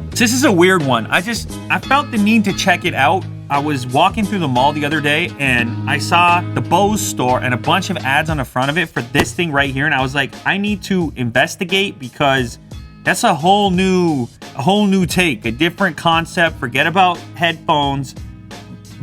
This is a weird one. I felt the need to check it out. I was walking through the mall the other day and I saw the Bose store and a bunch of ads on the front of it for this thing right here. And I was like, I need to investigate because that's a whole new take, a different concept. Forget about headphones.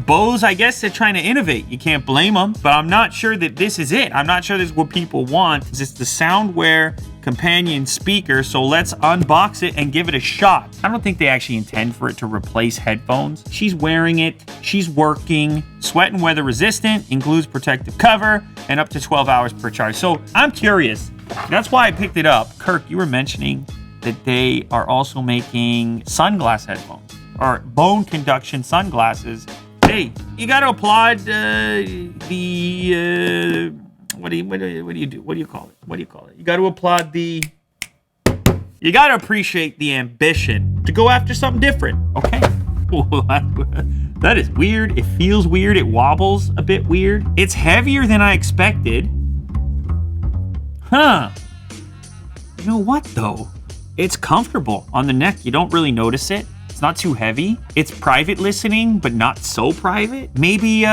Bose, I guess they're trying to innovate. You can't blame them, but I'm not sure that this is it. I'm not sure this is what people want. It's the Soundwear Companion speaker, so let's unbox it and give it a shot. I don't think they actually intend for it to replace headphones. She's wearing it, she's working, sweat and weather resistant, includes protective cover, and up to 12 hours per charge. So I'm curious. That's why I picked it up. Kirk, you were mentioning that they are also making sunglass headphones, or bone conduction sunglasses. Hey, you gotta applaud what do you do? What do you call it? You gotta applaud you gotta appreciate the ambition to go after something different. Okay. That is weird. It feels weird. It wobbles a bit weird. It's heavier than I expected. Huh. You know what though? It's comfortable on the neck. You don't really notice it. It's not too heavy. It's private listening, but not so private. Maybe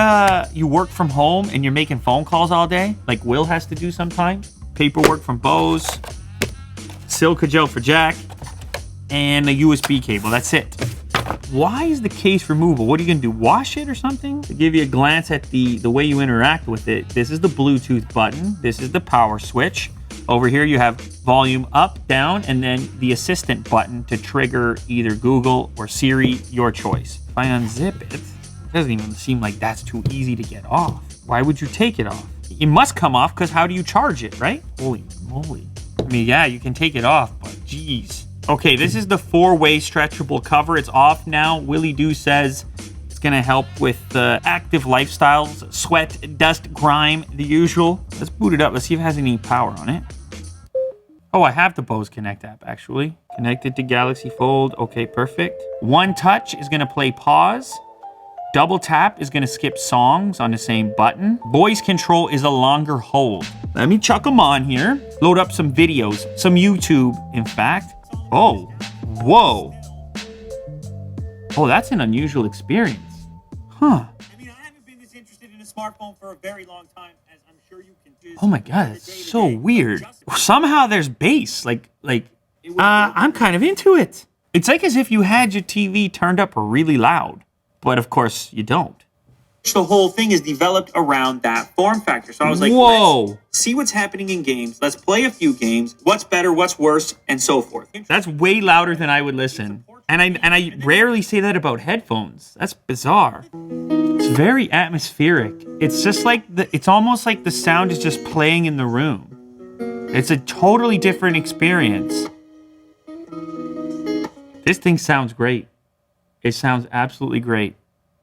you work from home and you're making phone calls all day, like Will has to do sometimes. Paperwork from Bose, silica gel for jack, and a USB cable. That's it. Why is the case removable? What are you gonna do? Wash it or something? To give you a glance at the way you interact with it, this is the Bluetooth button. This is the power switch. Over here you have volume up, down, and then the assistant button to trigger either Google or Siri, your choice. If I unzip it, it doesn't even seem like that's too easy to get off. Why would you take it off? It must come off because how do you charge it, right? Holy moly. I mean, yeah, you can take it off, but geez. Okay, this is the 4-way stretchable cover. It's off now. Willie Doo says it's gonna help with active lifestyles, sweat, dust, grime, the usual. Let's boot it up. Let's see if it has any power on it. Oh, I have the Bose Connect app, actually. Connected to Galaxy Fold. Okay, perfect. One touch is going to play pause. Double tap is going to skip songs on the same button. Voice control is a longer hold. Let me chuck them on here. Load up some videos. Some YouTube, in fact. Oh, whoa. Oh, that's an unusual experience. Huh. I mean, I haven't been this interested in a smartphone for a very long time, as I'm sure you can do. Oh my God, it's so weird. Somehow there's bass. I'm kind of into it. It's like as if you had your TV turned up really loud, but of course you don't. The whole thing is developed around that form factor. So I was like, whoa. Let's see what's happening in games. Let's play a few games. What's better, what's worse, and so forth. That's way louder than I would listen. And I rarely say that about headphones. That's bizarre. It's very atmospheric. It's just like it's almost like the sound is just playing in the room. It's a totally different experience. This thing sounds great. It sounds absolutely great.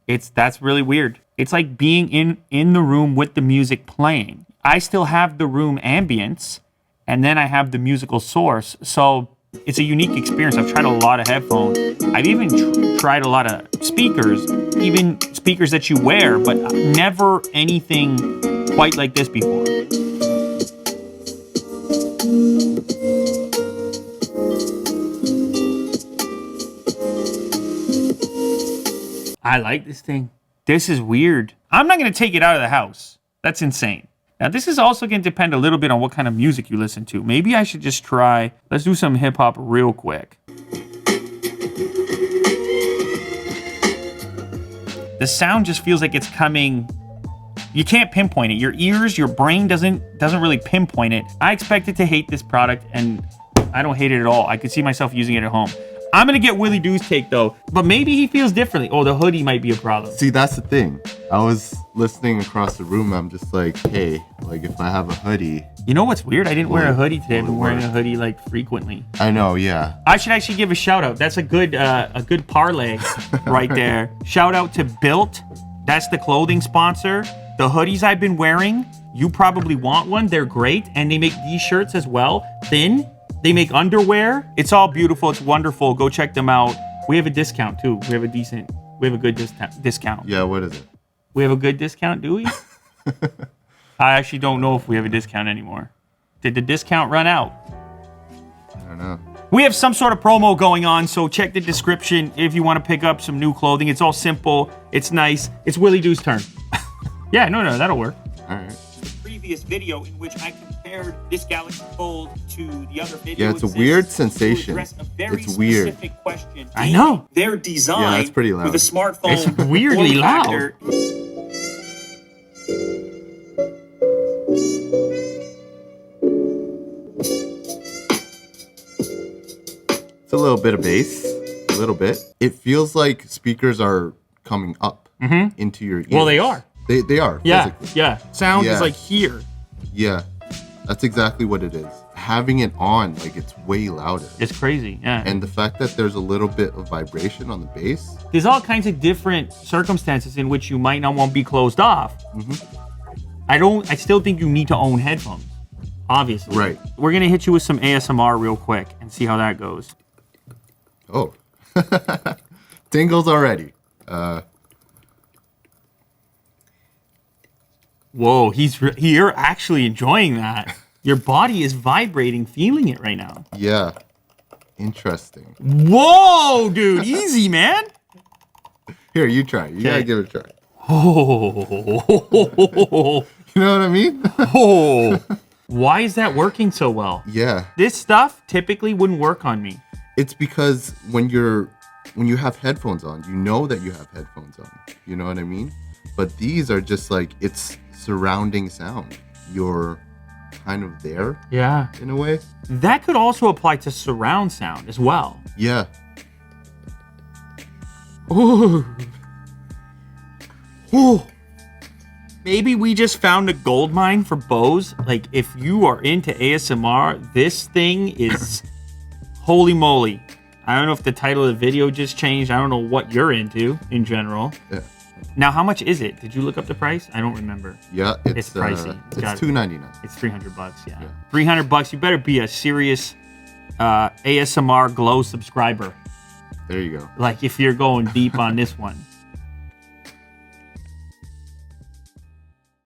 That's really weird. It's like being in the room with the music playing. I still have the room ambience, and then I have the musical source. So it's a unique experience. I've tried a lot of headphones. I've even tried a lot of speakers, even speakers that you wear, but never anything quite like this before. I like this thing. This is weird. I'm not going to take it out of the house. That's insane. Now, this is also going to depend a little bit on what kind of music you listen to. Maybe I should just try. Let's do some hip hop real quick. The sound just feels like it's coming. You can't pinpoint it. Your ears, your brain doesn't really pinpoint it. I expected to hate this product, and I don't hate it at all. I could see myself using it at home. I'm going to get Willie Doo's take, though. But maybe he feels differently. Oh, the hoodie might be a problem. See, that's the thing. I was listening across the room. I'm just like, hey, like if I have a hoodie. You know what's weird? I didn't wear a hoodie today. I've been wearing a hoodie like frequently. I know, yeah. I should actually give a shout out. That's a good parlay right there. Shout out to Built. That's the clothing sponsor. The hoodies I've been wearing, you probably want one. They're great. And they make these shirts as well. Thin. They make underwear. It's all beautiful. It's wonderful. Go check them out. We have a discount too. We have a good discount. Yeah, what is it? We have a good discount, do we? I actually don't know if we have a discount anymore. Did the discount run out? I don't know. We have some sort of promo going on, so check the description if you want to pick up some new clothing. It's all simple. It's nice. It's Willie Doo's turn. Yeah, no, that'll work. All right. Previous video in which I compared this Galaxy Fold to the other video. Yeah, it's a weird sensation. It's weird. Question. I know. Their design Yeah, it's pretty loud. with a smartphone. It's weirdly form loud. factor. It's a little bit of bass, a little bit. It feels like speakers are coming up into your ears. Well, they are. They are. Yeah, Physically. yeah. Sound Yeah. is like here. Yeah, that's exactly what it is. Having it on, like it's way louder. It's crazy. Yeah. And the fact that there's a little bit of vibration on the bass. There's all kinds of different circumstances in which you might not want to be closed off. I still think you need to own headphones. Obviously. Right. We're gonna hit you with some ASMR real quick and see how that goes. Oh, tingles already. Whoa, you're actually enjoying that. Your body is vibrating, feeling it right now. Yeah, interesting. Whoa, dude, easy, man. Here, you try. You gotta Okay. give it a try. Oh, You know what I mean? oh. Why is that working so well? Yeah, This stuff typically wouldn't work on me. it's because when you have headphones on, you know that you have headphones on. You know what I mean? But these are just like, it's surrounding sound. You're kind of there Yeah. in a way. That could also apply to surround sound as well. Yeah. Ooh. Ooh. Maybe we just found a gold mine for Bose. Like, if you are into ASMR, this thing is holy moly. I don't know if the title of the video just changed. I don't know what you're into in general. Yeah. Now, how much is it? Did you look up the price? I don't remember. Yeah, It's pricey. It's Got it. $2.99. It's $300, yeah. Yeah. $300. You better be a serious ASMR Glow subscriber. There you go. Like, if you're going deep on this one.